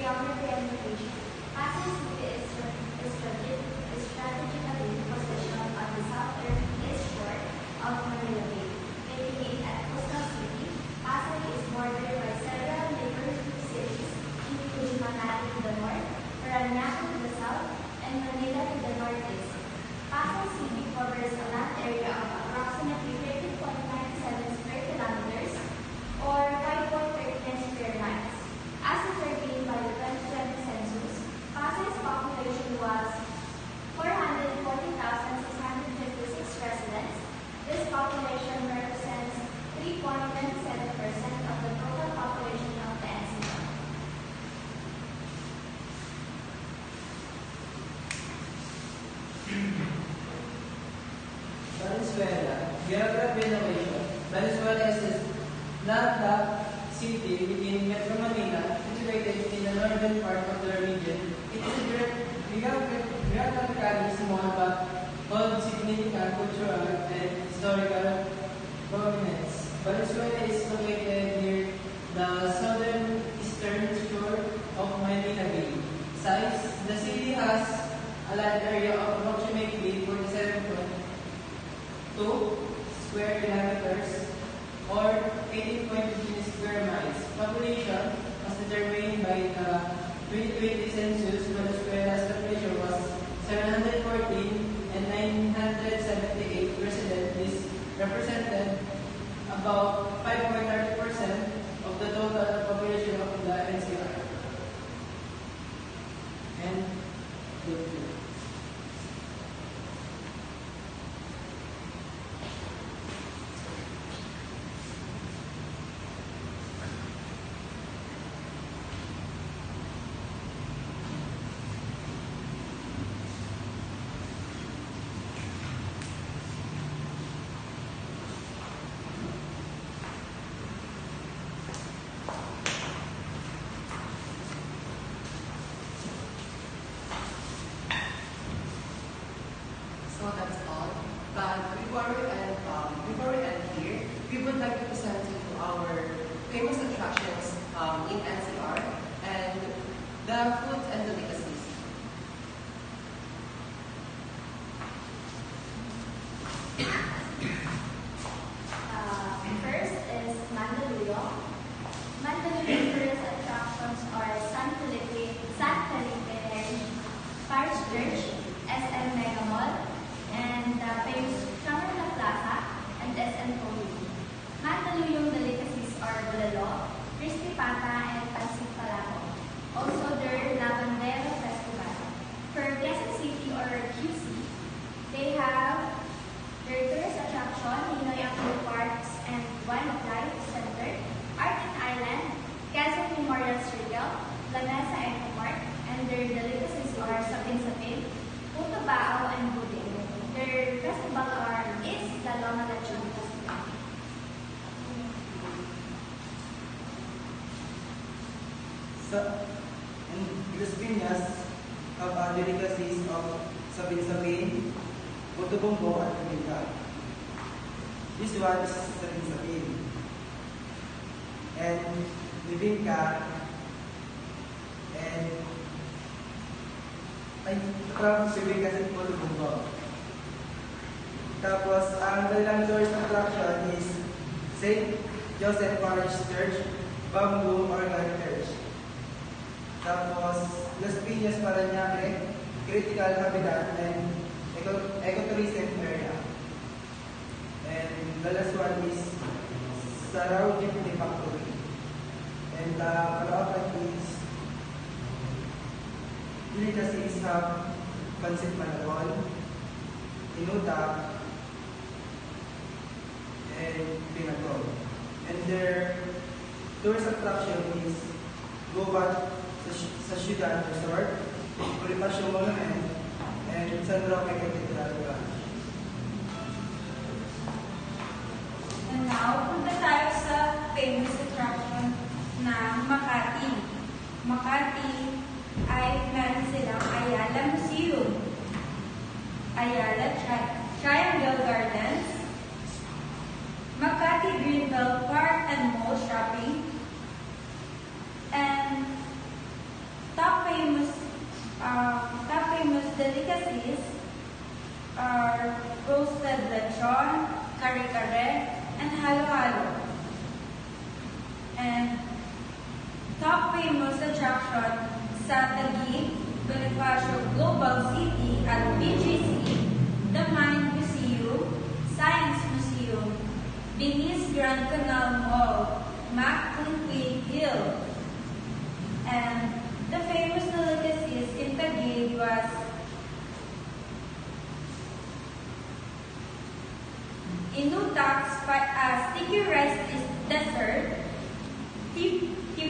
geography and location, Pasay City is strategically positioned on the southeast shore of Manila Bay, making it a coastal city. Pasay is bordered by several neighboring cities, including Makati to the north, Parañaque to the south, and Manila to the northeast. Pasay City covers a land area of approximately 13.97 square kilometers or 5.39 square miles. As surveyed by the 2020 census, Pasay's population was 440,656 residents. This population represents 3.27% of the total population of the NCR. Valenzuela, geography and location. Valenzuela is a landlocked city within Metro Manila, situated in the northern part of the region. It is a geographically small but holds significant cultural and historical prominence. Valenzuela is located near the southern eastern shore of Manila Bay. Size: the city has a land area of approximately 47.2 square kilometers or 18.15 square miles. Population, as determined by the 2020 census, Venezuela's population was 714 and 978 residents. This represented about 5.30% of the total population of the NCR. And so that's all. But before we end here, we would like to present to you our famous attractions in NCR and the food and delicacies. First is Mandaluyong. Mandaluyong tourist attractions are San Felipe Heritage, Parish Church, SM Mega Mall, and the famous Chamberlain Plaza and SM Poli. Mandaluyong delicacies are bulalo, crispy pata, and pancit palabo. Also, their Lavandero Festival. For Quezon City or QC, they have their tourist attraction, Ninoy Aquino Parks and Wildlife Center, Arctic Island, Quezon Memorial Circle, La Mesa Eco Park, and their delicacies are sapin-sapin, puto bao, and buding. Their festival is La Loma Lechon Festival. In Las Piñas have delicacies of sapin-sapin, puto bumbong, at bibingka. This one is sapin-sapin. And bibingka and bibingka sa puto bumbong. Tapos, ang kanilang tourist attraction is St. Joseph Parish Church, Bamboo Organic Church. Tapos, Las Piñas, Parañaque, Critical Habitat and Ecotourism Area. And the last one is Sarao Jeepney Factory. And the Caloocan is delicacies have pancit malabon, inuta, and pinagol. And their tourist attraction is go back sa Ciudad Resort, Bonifacio Monument, and San Roque Cathedral Branch. And now, punta tayo sa famous attraction na Makati. Makati ay meron silang Ayala Museum, Ayala Triangle Gardens, Makati Greenbelt Park and Mall Shopping, and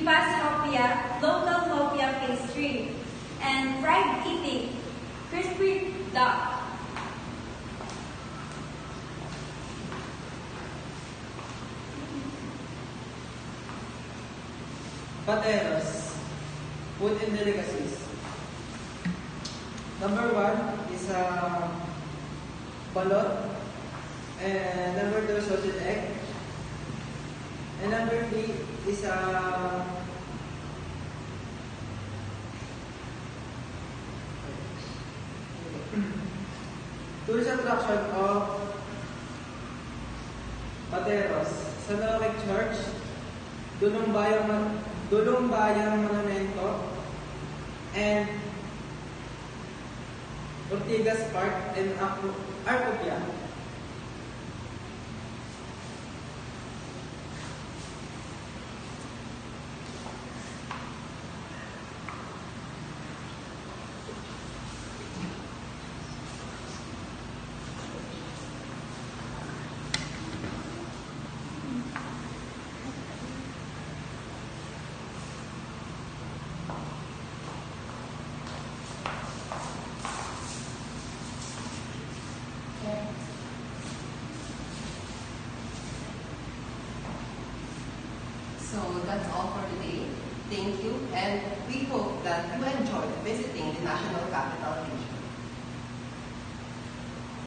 Lipas Hopia, local hopia pastry, and fried eating, crispy duck. Pateros, food and delicacies. Number 1 is balot, and number 2 sausage egg, and number 3 is tourist attraction of Pateros, San Roque Church, Dulong Bayang Monumento, and Ortigas Park and Arcopia. So that's all for today. Thank you, and we hope that you enjoyed visiting the National Capital Region.